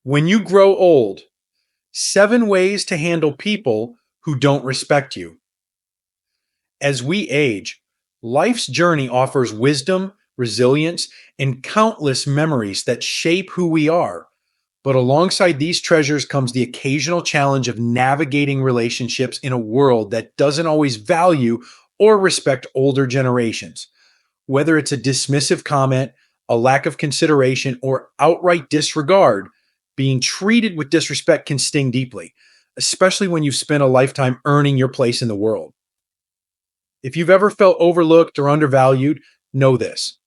When you grow old, 7 ways to handle people who don't respect you. As we age, life's journey offers wisdom, resilience, and countless memories that shape who we are. But alongside these treasures comes the occasional challenge of navigating relationships in a world that doesn't always value or respect older generations. Whether it's a dismissive comment, a lack of consideration, or outright disregard, being treated with disrespect can sting deeply, especially when you've spent a lifetime earning your place in the world. If you've ever felt overlooked or undervalued, know this.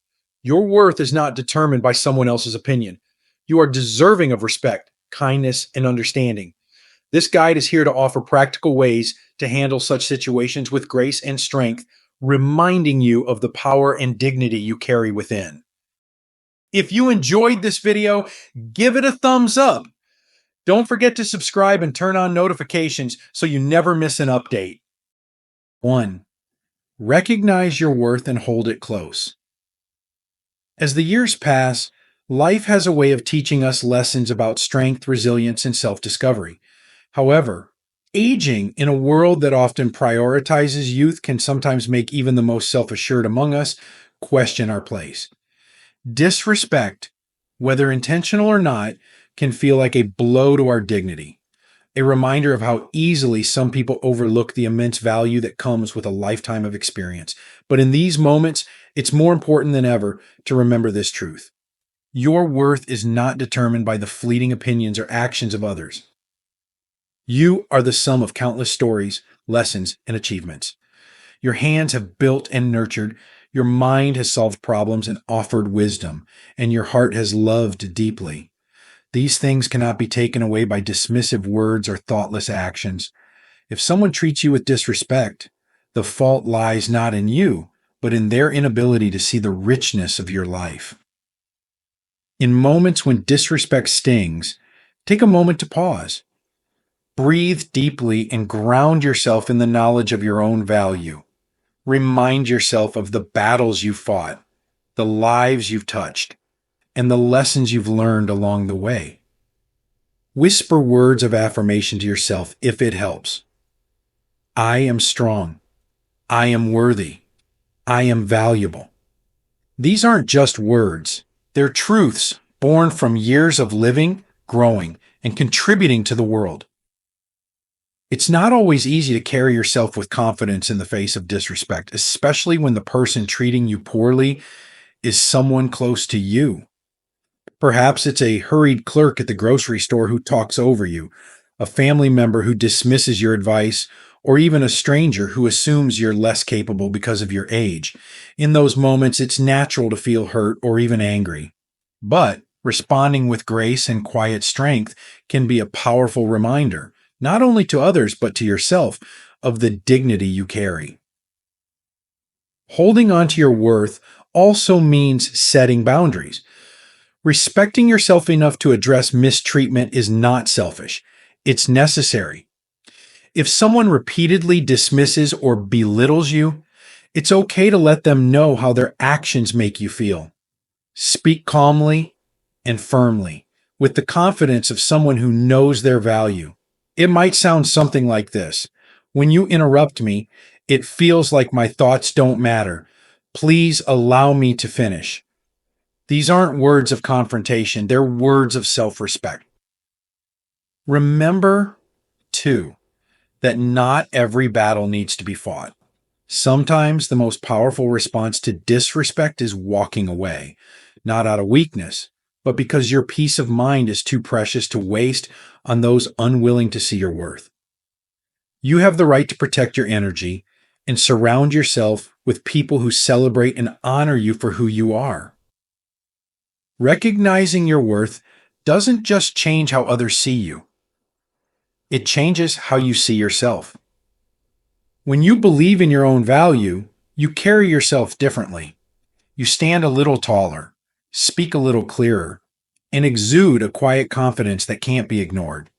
Your worth is not determined by someone else's opinion. You are deserving of respect, kindness, and understanding. This guide is here to offer practical ways to handle such situations with grace and strength, reminding you of the power and dignity you carry within. If you enjoyed this video, give it a thumbs up. Don't forget to subscribe and turn on notifications so you never miss an update. 1. Recognize your worth and hold it close. As the years pass, life has a way of teaching us lessons about strength, resilience, and self-discovery. However, aging in a world that often prioritizes youth can sometimes make even the most self-assured among us question our place. Disrespect, whether intentional or not, can feel like a blow to our dignity, a reminder of how easily some people overlook the immense value that comes with a lifetime of experience. But in these moments, it's more important than ever to remember this truth. Your worth is not determined by the fleeting opinions or actions of others. You are the sum of countless stories, lessons, and achievements. Your hands have built and nurtured, your mind has solved problems and offered wisdom, and your heart has loved deeply. These things cannot be taken away by dismissive words or thoughtless actions. If someone treats you with disrespect, the fault lies not in you, but in their inability to see the richness of your life. In moments when disrespect stings, take a moment to pause. Breathe deeply and ground yourself in the knowledge of your own value. Remind yourself of the battles you fought, the lives you've touched, and the lessons you've learned along the way. Whisper words of affirmation to yourself if it helps. I am strong. I am worthy. I am valuable. These aren't just words. They're truths born from years of living, growing, and contributing to the world. It's not always easy to carry yourself with confidence in the face of disrespect, especially when the person treating you poorly is someone close to you. Perhaps it's a hurried clerk at the grocery store who talks over you, a family member who dismisses your advice, or even a stranger who assumes you're less capable because of your age. In those moments, it's natural to feel hurt or even angry. But responding with grace and quiet strength can be a powerful reminder, not only to others but to yourself, of the dignity you carry. Holding on to your worth also means setting boundaries. Respecting yourself enough to address mistreatment is not selfish. It's necessary. If someone repeatedly dismisses or belittles you, it's okay to let them know how their actions make you feel. Speak calmly and firmly, with the confidence of someone who knows their value. It might sound something like this. When you interrupt me, it feels like my thoughts don't matter. Please allow me to finish. These aren't words of confrontation, they're words of self-respect. Remember, too, that not every battle needs to be fought. Sometimes the most powerful response to disrespect is walking away, not out of weakness, but because your peace of mind is too precious to waste on those unwilling to see your worth. You have the right to protect your energy and surround yourself with people who celebrate and honor you for who you are. Recognizing your worth doesn't just change how others see you. It changes how you see yourself. When you believe in your own value, you carry yourself differently. You stand a little taller, speak a little clearer, and exude a quiet confidence that can't be ignored.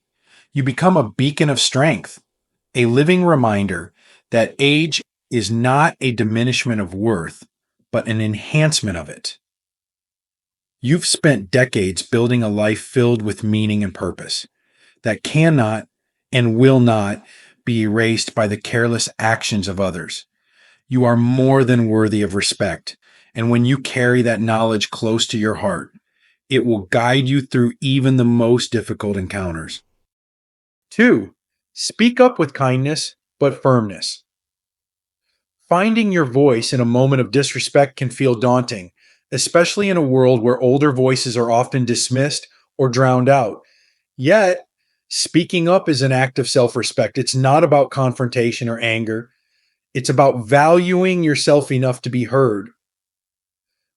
You become a beacon of strength, a living reminder that age is not a diminishment of worth, but an enhancement of it. You've spent decades building a life filled with meaning and purpose that cannot and will not be erased by the careless actions of others. You are more than worthy of respect. And when you carry that knowledge close to your heart, it will guide you through even the most difficult encounters. 2. Speak up with kindness, but firmness. Finding your voice in a moment of disrespect can feel daunting, especially in a world where older voices are often dismissed or drowned out. Yet, speaking up is an act of self respect. It's not about confrontation or anger, it's about valuing yourself enough to be heard.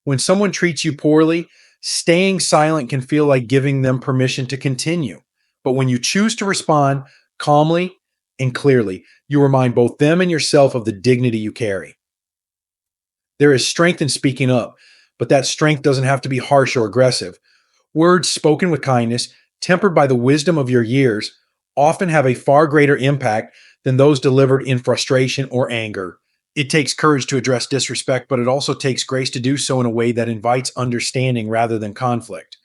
When someone treats you poorly, staying silent can feel like giving them permission to continue. But when you choose to respond calmly and clearly, you remind both them and yourself of the dignity you carry. There is strength in speaking up, but that strength doesn't have to be harsh or aggressive. Words spoken with kindness, tempered by the wisdom of your years, often have a far greater impact than those delivered in frustration or anger. It takes courage to address disrespect, but it also takes grace to do so in a way that invites understanding rather than conflict.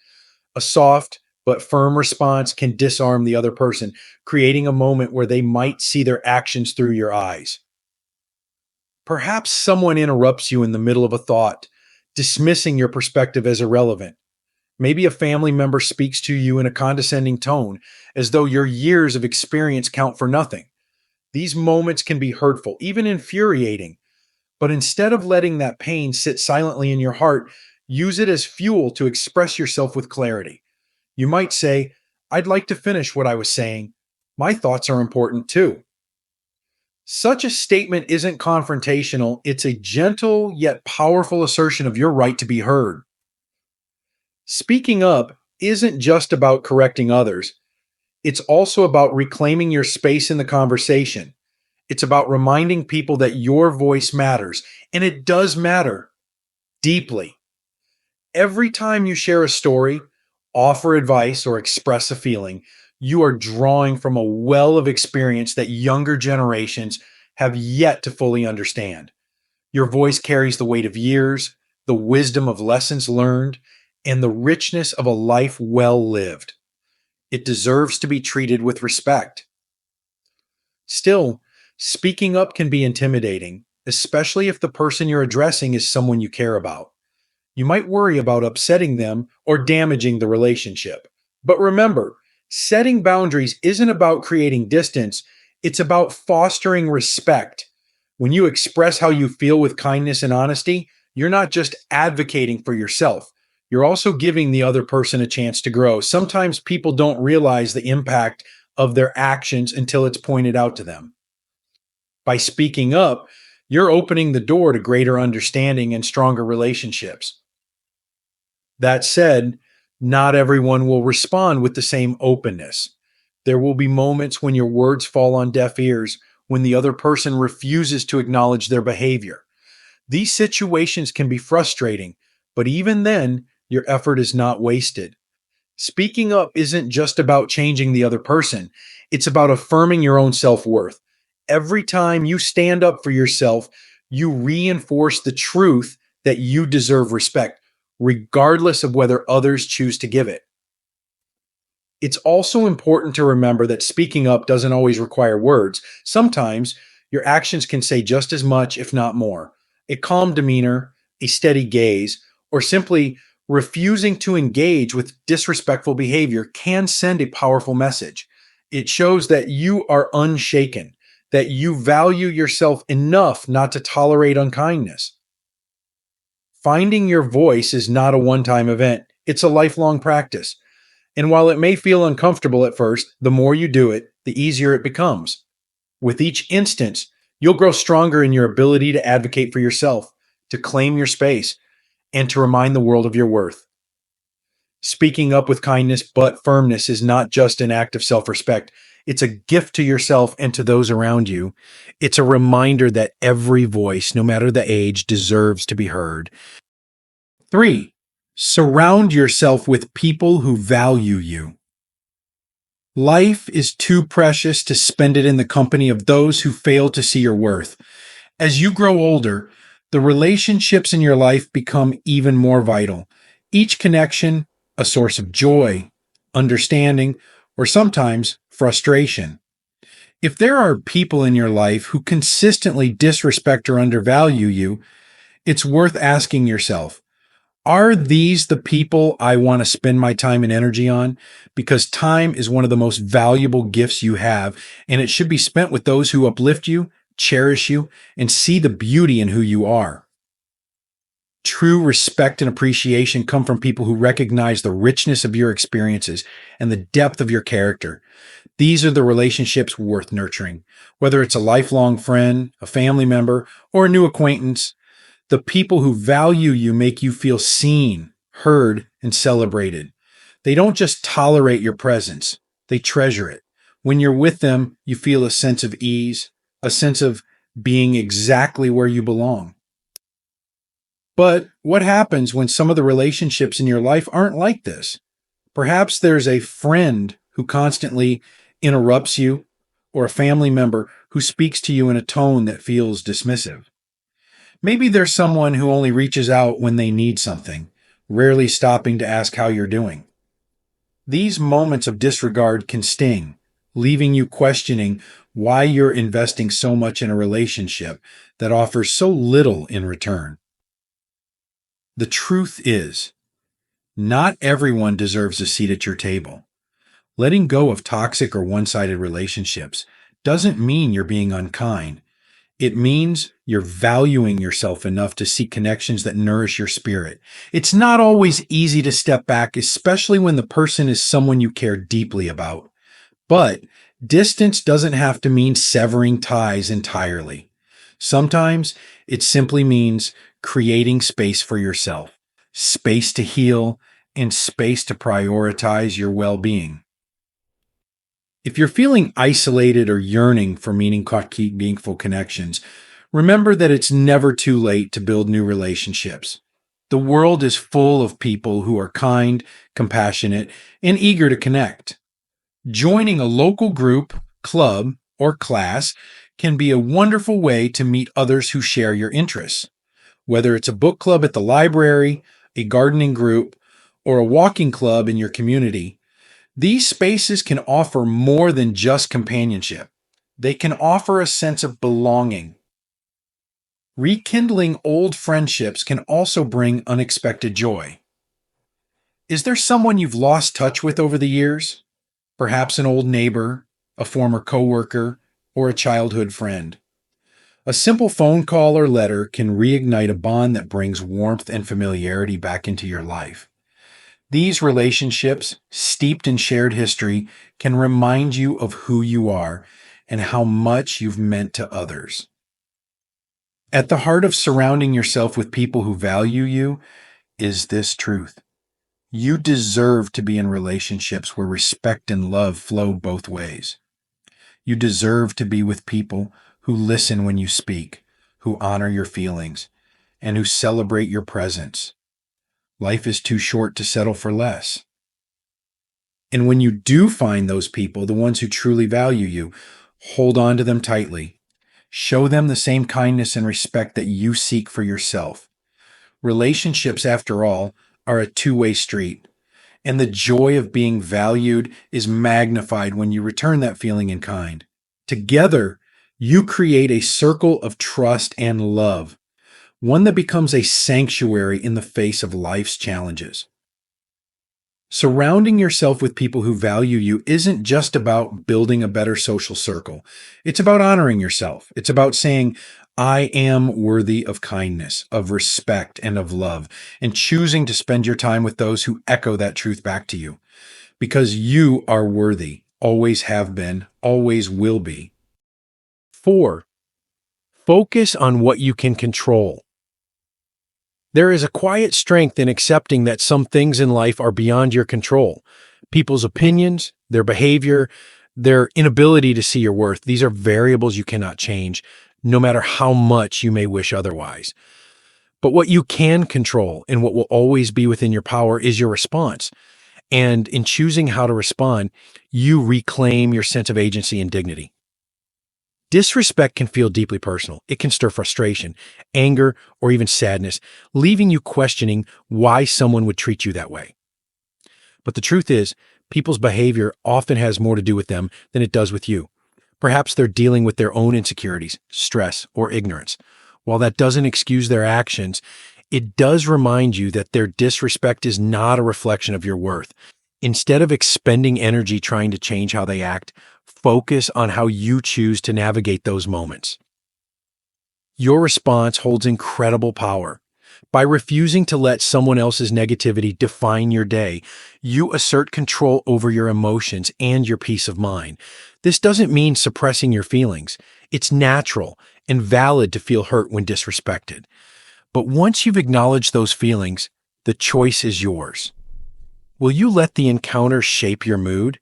A soft but firm response can disarm the other person, creating a moment where they might see their actions through your eyes. Perhaps someone interrupts you in the middle of a thought, dismissing your perspective as irrelevant. Maybe a family member speaks to you in a condescending tone, as though your years of experience count for nothing. These moments can be hurtful, even infuriating, but instead of letting that pain sit silently in your heart, use it as fuel to express yourself with clarity. You might say, I'd like to finish what I was saying. My thoughts are important too. Such a statement isn't confrontational, it's a gentle yet powerful assertion of your right to be heard. Speaking up isn't just about correcting others, it's also about reclaiming your space in the conversation. It's about reminding people that your voice matters, and it does matter deeply. Every time you share a story, offer advice, or express a feeling, you are drawing from a well of experience that younger generations have yet to fully understand. Your voice carries the weight of years, the wisdom of lessons learned, and the richness of a life well lived. It deserves to be treated with respect. Still, speaking up can be intimidating, especially if the person you're addressing is someone you care about. You might worry about upsetting them or damaging the relationship. But remember, setting boundaries isn't about creating distance, it's about fostering respect. When you express how you feel with kindness and honesty, you're not just advocating for yourself, you're also giving the other person a chance to grow. Sometimes people don't realize the impact of their actions until it's pointed out to them. By speaking up, you're opening the door to greater understanding and stronger relationships. That said, not everyone will respond with the same openness. There will be moments when your words fall on deaf ears, when the other person refuses to acknowledge their behavior. These situations can be frustrating, but even then, your effort is not wasted. Speaking up isn't just about changing the other person, it's about affirming your own self worth. Every time you stand up for yourself, you reinforce the truth that you deserve respect, regardless of whether others choose to give it. It's also important to remember that speaking up doesn't always require words. Sometimes your actions can say just as much, if not more. A calm demeanor, a steady gaze, or simply refusing to engage with disrespectful behavior can send a powerful message. It shows that you are unshaken, that you value yourself enough not to tolerate unkindness. Finding your voice is not a one time event, it's a lifelong practice. And while it may feel uncomfortable at first, the more you do it, the easier it becomes. With each instance, you'll grow stronger in your ability to advocate for yourself, to claim your space, and to remind the world of your worth. Speaking up with kindness but firmness is not just an act of self respect, it's a gift to yourself and to those around you. It's a reminder that every voice, no matter the age, deserves to be heard. 3. Surround yourself with people who value you. Life is too precious to spend it in the company of those who fail to see your worth. As you grow older, the relationships in your life become even more vital. Each connection, a source of joy, understanding, or sometimes frustration. If there are people in your life who consistently disrespect or undervalue you, it's worth asking yourself, are these the people I want to spend my time and energy on? Because time is one of the most valuable gifts you have, and it should be spent with those who uplift you, cherish you, and see the beauty in who you are. True respect and appreciation come from people who recognize the richness of your experiences and the depth of your character. These are the relationships worth nurturing, whether it's a lifelong friend, a family member, or a new acquaintance. The people who value you make you feel seen, heard, and celebrated. They don't just tolerate your presence, they treasure it. When you're with them, you feel a sense of ease, a sense of being exactly where you belong. But what happens when some of the relationships in your life aren't like this? Perhaps there's a friend who constantly interrupts you, or a family member who speaks to you in a tone that feels dismissive. Maybe there's someone who only reaches out when they need something, rarely stopping to ask how you're doing. These moments of disregard can sting, leaving you questioning why you're investing so much in a relationship that offers so little in return. The truth is, not everyone deserves a seat at your table. Letting go of toxic or one-sided relationships doesn't mean you're being unkind. It means you're valuing yourself enough to seek connections that nourish your spirit. It's not always easy to step back, especially when the person is someone you care deeply about. But distance doesn't have to mean severing ties entirely. Sometimes it simply means creating space for yourself, space to heal, and space to prioritize your well-being. If you're feeling isolated or yearning for meaningful connections, remember that it's never too late to build new relationships. The world is full of people who are kind, compassionate, and eager to connect. Joining a local group, club, or class can be a wonderful way to meet others who share your interests. Whether it's a book club at the library, a gardening group, or a walking club in your community, these spaces can offer more than just companionship. They can offer a sense of belonging. Rekindling old friendships can also bring unexpected joy. Is there someone you've lost touch with over the years? Perhaps an old neighbor, a former coworker, or a childhood friend. A simple phone call or letter can reignite a bond that brings warmth and familiarity back into your life. These relationships, steeped in shared history, can remind you of who you are and how much you've meant to others. At the heart of surrounding yourself with people who value you is this truth. You deserve to be in relationships where respect and love flow both ways. You deserve to be with people who listen when you speak, who honor your feelings, and who celebrate your presence. Life is too short to settle for less. And when you do find those people, the ones who truly value you, hold on to them tightly. Show them the same kindness and respect that you seek for yourself. Relationships, after all, are a two-way street, and the joy of being valued is magnified when you return that feeling in kind. Together, you create a circle of trust and love, one that becomes a sanctuary in the face of life's challenges. Surrounding yourself with people who value you isn't just about building a better social circle. It's about honoring yourself. It's about saying, I am worthy of kindness, of respect, and of love, and choosing to spend your time with those who echo that truth back to you. Because you are worthy, always have been, always will be. 4. Focus on what you can control. There is a quiet strength in accepting that some things in life are beyond your control. People's opinions, their behavior, their inability to see your worth, these are variables you cannot change, no matter how much you may wish otherwise. But what you can control and what will always be within your power is your response. And in choosing how to respond, you reclaim your sense of agency and dignity. Disrespect can feel deeply personal. It can stir frustration, anger, or even sadness, leaving you questioning why someone would treat you that way. But the truth is, people's behavior often has more to do with them than it does with you. Perhaps they're dealing with their own insecurities, stress, or ignorance. While that doesn't excuse their actions, it does remind you that their disrespect is not a reflection of your worth. Instead of expending energy trying to change how they act, focus on how you choose to navigate those moments. Your response holds incredible power. By refusing to let someone else's negativity define your day, you assert control over your emotions and your peace of mind. This doesn't mean suppressing your feelings. It's natural and valid to feel hurt when disrespected. But once you've acknowledged those feelings, the choice is yours. Will you let the encounter shape your mood,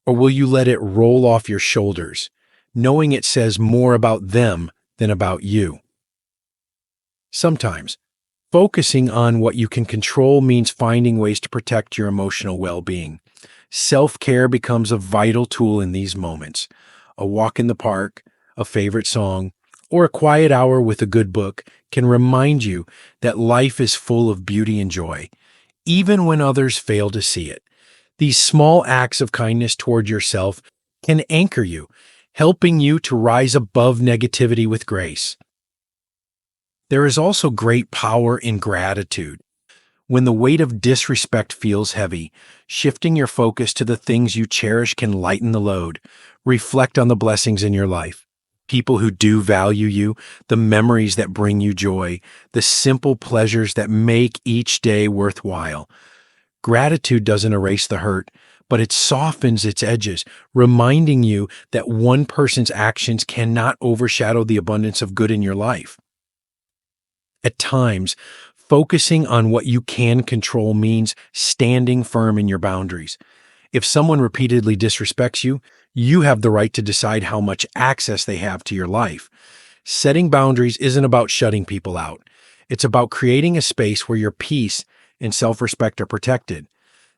or will you let it roll off your shoulders, knowing it says more about them than about you? Sometimes, focusing on what you can control means finding ways to protect your emotional well-being. Self-care becomes a vital tool in these moments. A walk in the park, a favorite song, or a quiet hour with a good book can remind you that life is full of beauty and joy, even when others fail to see it. These small acts of kindness toward yourself can anchor you, helping you to rise above negativity with grace. There is also great power in gratitude. When the weight of disrespect feels heavy, shifting your focus to the things you cherish can lighten the load. Reflect on the blessings in your life, people who do value you, the memories that bring you joy, the simple pleasures that make each day worthwhile. Gratitude doesn't erase the hurt, but it softens its edges, reminding you that one person's actions cannot overshadow the abundance of good in your life. At times, focusing on what you can control means standing firm in your boundaries. If someone repeatedly disrespects you, you have the right to decide how much access they have to your life. Setting boundaries isn't about shutting people out. It's about creating a space where your peace and self-respect are protected.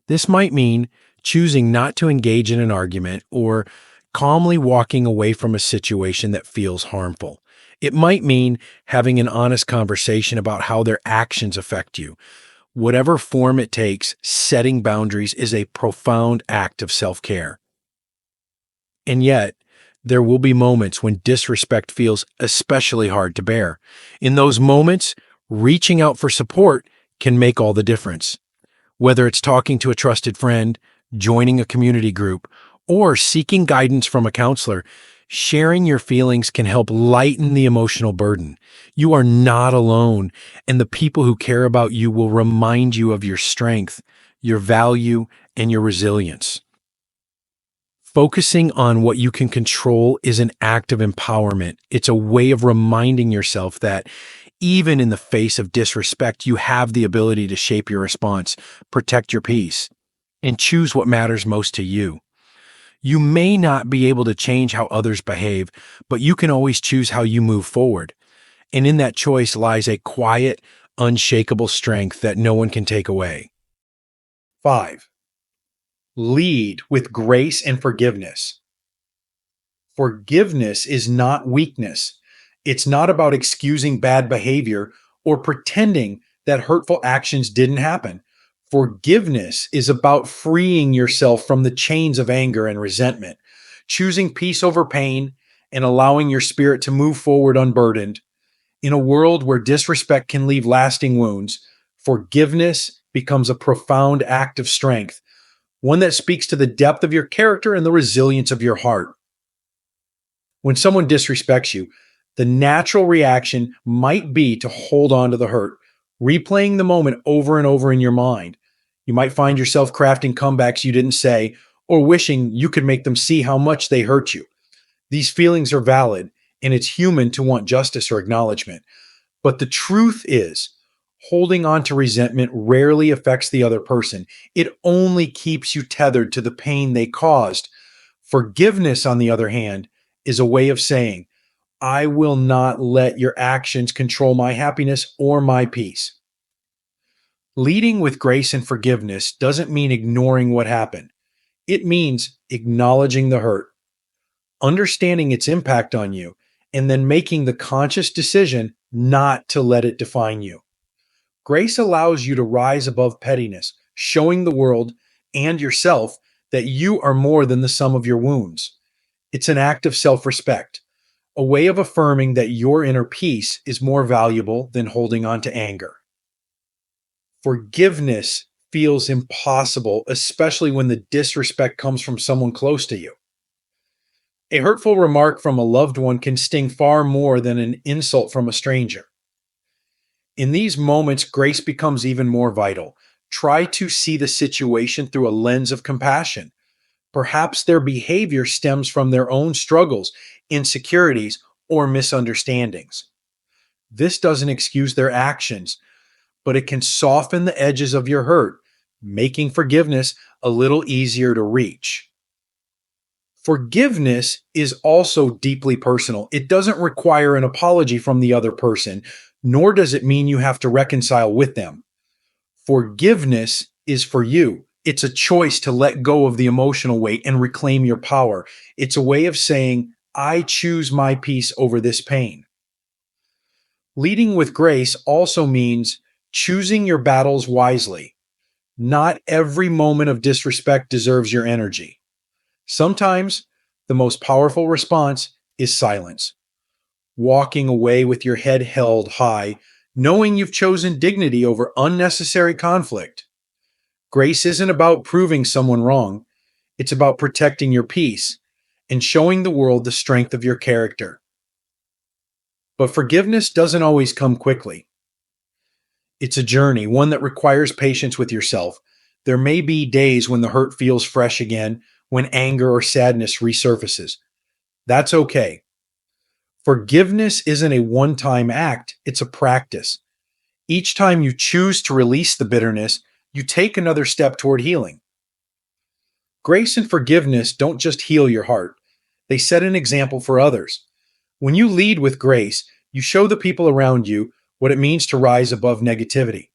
This might mean choosing not to engage in an argument or calmly walking away from a situation that feels harmful. It might mean having an honest conversation about how their actions affect you. Whatever form it takes, setting boundaries is a profound act of self-care. And yet, there will be moments when disrespect feels especially hard to bear. In those moments, reaching out for support can make all the difference. Whether it's talking to a trusted friend, joining a community group, or seeking guidance from a counselor, sharing your feelings can help lighten the emotional burden. You are not alone, and the people who care about you will remind you of your strength, your value, and your resilience. Focusing on what you can control is an act of empowerment. It's a way of reminding yourself that even in the face of disrespect, you have the ability to shape your response, protect your peace, and choose what matters most to you. You may not be able to change how others behave, but you can always choose how you move forward. And in that choice lies a quiet, unshakable strength that no one can take away. 5. Lead with grace and forgiveness. Forgiveness is not weakness. It's not about excusing bad behavior or pretending that hurtful actions didn't happen. Forgiveness is about freeing yourself from the chains of anger and resentment, choosing peace over pain, and allowing your spirit to move forward unburdened. In a world where disrespect can leave lasting wounds, forgiveness becomes a profound act of strength, one that speaks to the depth of your character and the resilience of your heart. When someone disrespects you, the natural reaction might be to hold on to the hurt, replaying the moment over and over in your mind. You might find yourself crafting comebacks you didn't say, or wishing you could make them see how much they hurt you. These feelings are valid, and it's human to want justice or acknowledgement. But the truth is, holding on to resentment rarely affects the other person. It only keeps you tethered to the pain they caused. Forgiveness, on the other hand, is a way of saying, I will not let your actions control my happiness or my peace. Leading with grace and forgiveness doesn't mean ignoring what happened. It means acknowledging the hurt, understanding its impact on you, and then making the conscious decision not to let it define you. Grace allows you to rise above pettiness, showing the world and yourself that you are more than the sum of your wounds. It's an act of self respect, a way of affirming that your inner peace is more valuable than holding on to anger. Forgiveness feels impossible, especially when the disrespect comes from someone close to you. A hurtful remark from a loved one can sting far more than an insult from a stranger. In these moments, grace becomes even more vital. Try to see the situation through a lens of compassion. Perhaps their behavior stems from their own struggles, insecurities, or misunderstandings. This doesn't excuse their actions, but it can soften the edges of your hurt, making forgiveness a little easier to reach. Forgiveness is also deeply personal. It doesn't require an apology from the other person, nor does it mean you have to reconcile with them. Forgiveness is for you. It's a choice to let go of the emotional weight and reclaim your power. It's a way of saying, I choose my peace over this pain. Leading with grace also means choosing your battles wisely. Not every moment of disrespect deserves your energy. Sometimes the most powerful response is silence. Walking away with your head held high, knowing you've chosen dignity over unnecessary conflict. Grace isn't about proving someone wrong. It's about protecting your peace and showing the world the strength of your character. But forgiveness doesn't always come quickly. It's a journey, one that requires patience with yourself. There may be days when the hurt feels fresh again, when anger or sadness resurfaces. That's okay. Forgiveness isn't a one-time act, it's a practice. Each time you choose to release the bitterness, you take another step toward healing. Grace and forgiveness don't just heal your heart, they set an example for others. When you lead with grace, you show the people around you what it means to rise above negativity.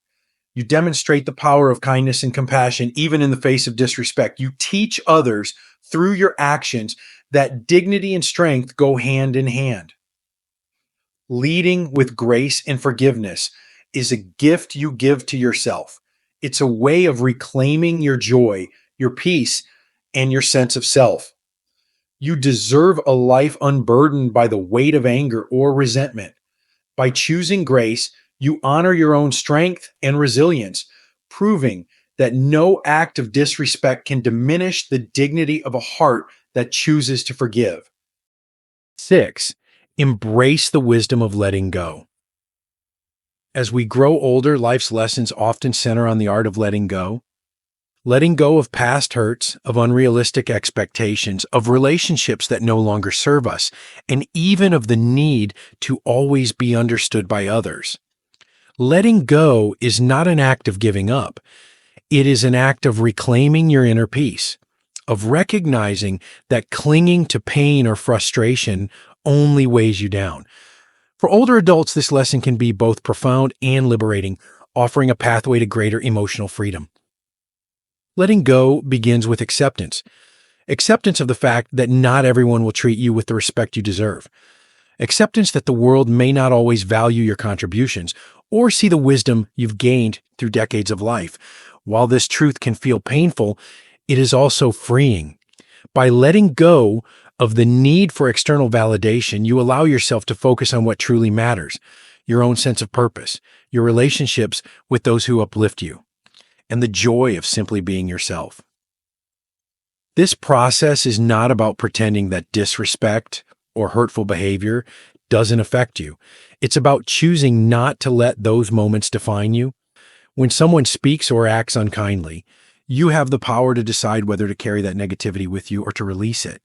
You demonstrate the power of kindness and compassion even in the face of disrespect. You teach others through your actions that dignity and strength go hand in hand. Leading with grace and forgiveness is a gift you give to yourself. It's a way of reclaiming your joy, your peace, and your sense of self. You deserve a life unburdened by the weight of anger or resentment. By choosing grace, you honor your own strength and resilience, proving that no act of disrespect can diminish the dignity of a heart that chooses to forgive. 6. Embrace the wisdom of letting go. As we grow older, life's lessons often center on the art of letting go. Letting go of past hurts, of unrealistic expectations, of relationships that no longer serve us, and even of the need to always be understood by others. Letting go is not an act of giving up. It is an act of reclaiming your inner peace, of recognizing that clinging to pain or frustration only weighs you down. For older adults, this lesson can be both profound and liberating, offering a pathway to greater emotional freedom. Letting go begins with acceptance. Acceptance of the fact that not everyone will treat you with the respect you deserve. Acceptance that the world may not always value your contributions or see the wisdom you've gained through decades of life. While this truth can feel painful, it is also freeing. By letting go of the need for external validation, you allow yourself to focus on what truly matters, your own sense of purpose, your relationships with those who uplift you, and the joy of simply being yourself. This process is not about pretending that disrespect or hurtful behavior doesn't affect you. It's about choosing not to let those moments define you. When someone speaks or acts unkindly, you have the power to decide whether to carry that negativity with you or to release it.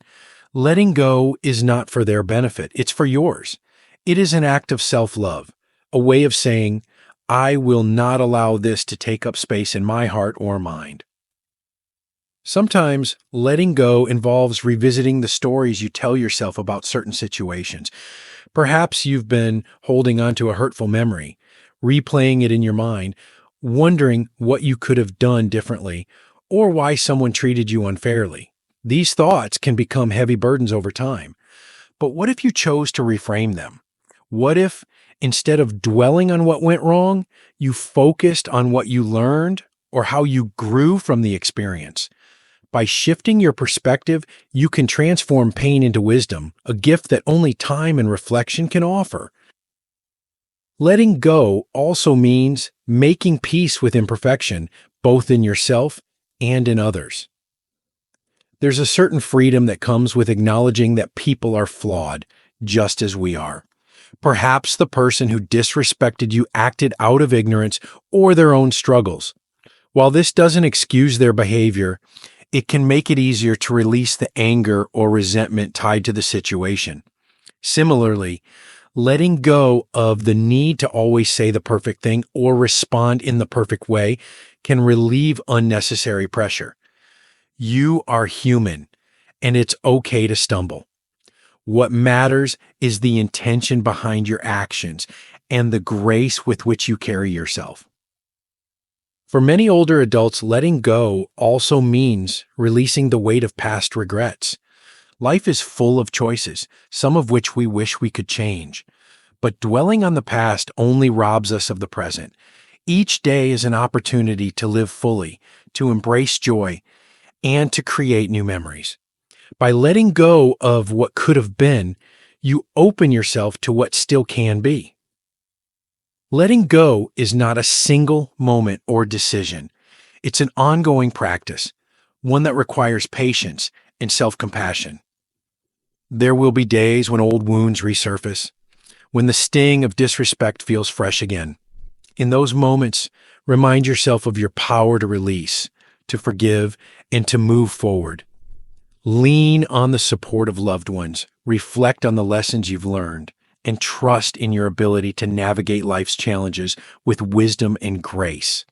Letting go is not for their benefit, it's for yours. It is an act of self-love, a way of saying, I will not allow this to take up space in my heart or mind. Sometimes letting go involves revisiting the stories you tell yourself about certain situations. Perhaps you've been holding on to a hurtful memory, replaying it in your mind, wondering what you could have done differently or why someone treated you unfairly. These thoughts can become heavy burdens over time. But what if you chose to reframe them? What if, instead of dwelling on what went wrong, you focused on what you learned or how you grew from the experience? By shifting your perspective, you can transform pain into wisdom, a gift that only time and reflection can offer. Letting go also means making peace with imperfection, both in yourself and in others. There's a certain freedom that comes with acknowledging that people are flawed, just as we are. Perhaps the person who disrespected you acted out of ignorance or their own struggles. While this doesn't excuse their behavior, it can make it easier to release the anger or resentment tied to the situation. Similarly, letting go of the need to always say the perfect thing or respond in the perfect way can relieve unnecessary pressure. You are human, and it's okay to stumble. What matters is the intention behind your actions and the grace with which you carry yourself. For many older adults, letting go also means releasing the weight of past regrets. Life is full of choices, some of which we wish we could change. But dwelling on the past only robs us of the present. Each day is an opportunity to live fully, to embrace joy, and to create new memories. By letting go of what could have been, you open yourself to what still can be. Letting go is not a single moment or decision. It's an ongoing practice, one that requires patience and self-compassion. There will be days when old wounds resurface, when the sting of disrespect feels fresh again. In those moments, remind yourself of your power to release, to forgive, and to move forward. Lean on the support of loved ones, reflect on the lessons you've learned, and trust in your ability to navigate life's challenges with wisdom and grace.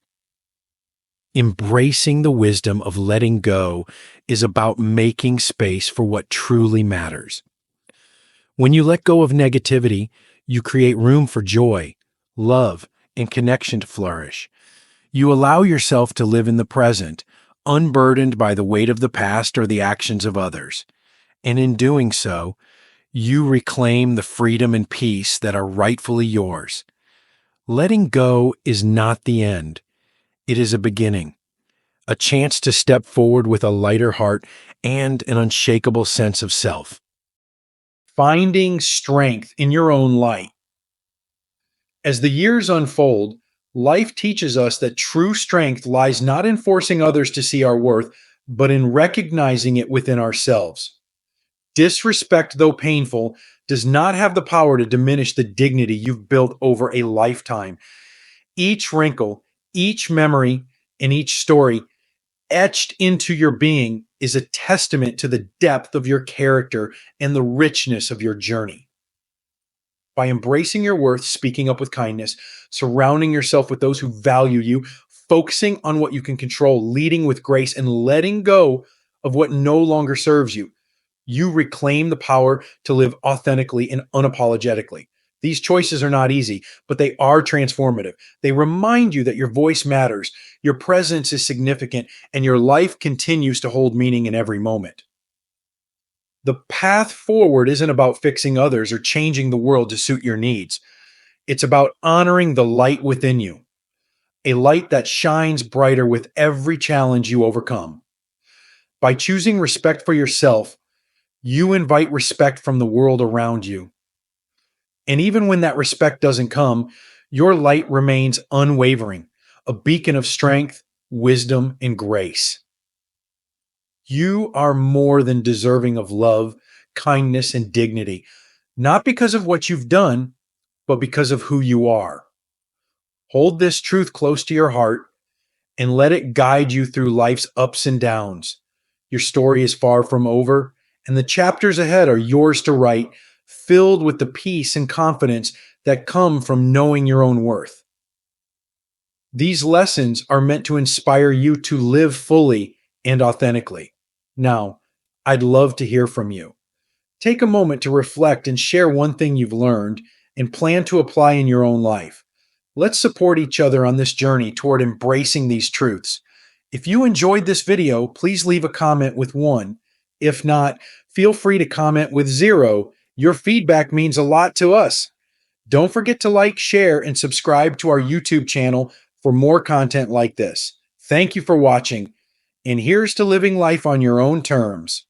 Embracing the wisdom of letting go is about making space for what truly matters. When you let go of negativity, you create room for joy, love, and connection to flourish. You allow yourself to live in the present, unburdened by the weight of the past or the actions of others. And in doing so, you reclaim the freedom and peace that are rightfully yours. Letting go is not the end. It is a beginning, a chance to step forward with a lighter heart and an unshakable sense of self. Finding strength in your own light. As the years unfold, life teaches us that true strength lies not in forcing others to see our worth, but in recognizing it within ourselves. Disrespect, though painful, does not have the power to diminish the dignity you've built over a lifetime. Each wrinkle, each memory, and each story etched into your being is a testament to the depth of your character and the richness of your journey. By embracing your worth, speaking up with kindness, surrounding yourself with those who value you, focusing on what you can control, leading with grace, and letting go of what no longer serves you, you reclaim the power to live authentically and unapologetically. These choices are not easy, but they are transformative. They remind you that your voice matters, your presence is significant, and your life continues to hold meaning in every moment. The path forward isn't about fixing others or changing the world to suit your needs. It's about honoring the light within you, a light that shines brighter with every challenge you overcome. By choosing respect for yourself, you invite respect from the world around you. And even when that respect doesn't come, your light remains unwavering, a beacon of strength, wisdom, and grace. You are more than deserving of love, kindness, and dignity, not because of what you've done, but because of who you are. Hold this truth close to your heart and let it guide you through life's ups and downs. Your story is far from over, and the chapters ahead are yours to write, filled with the peace and confidence that come from knowing your own worth. These lessons are meant to inspire you to live fully and authentically. Now, I'd love to hear from you. Take a moment to reflect and share one thing you've learned and plan to apply in your own life. Let's support each other on this journey toward embracing these truths. If you enjoyed this video, please leave a comment with one, If not, feel free to comment with 0. Your feedback means a lot to us. Don't forget to like, share, and subscribe to our YouTube channel for more content like this. Thank you for watching, and here's to living life on your own terms.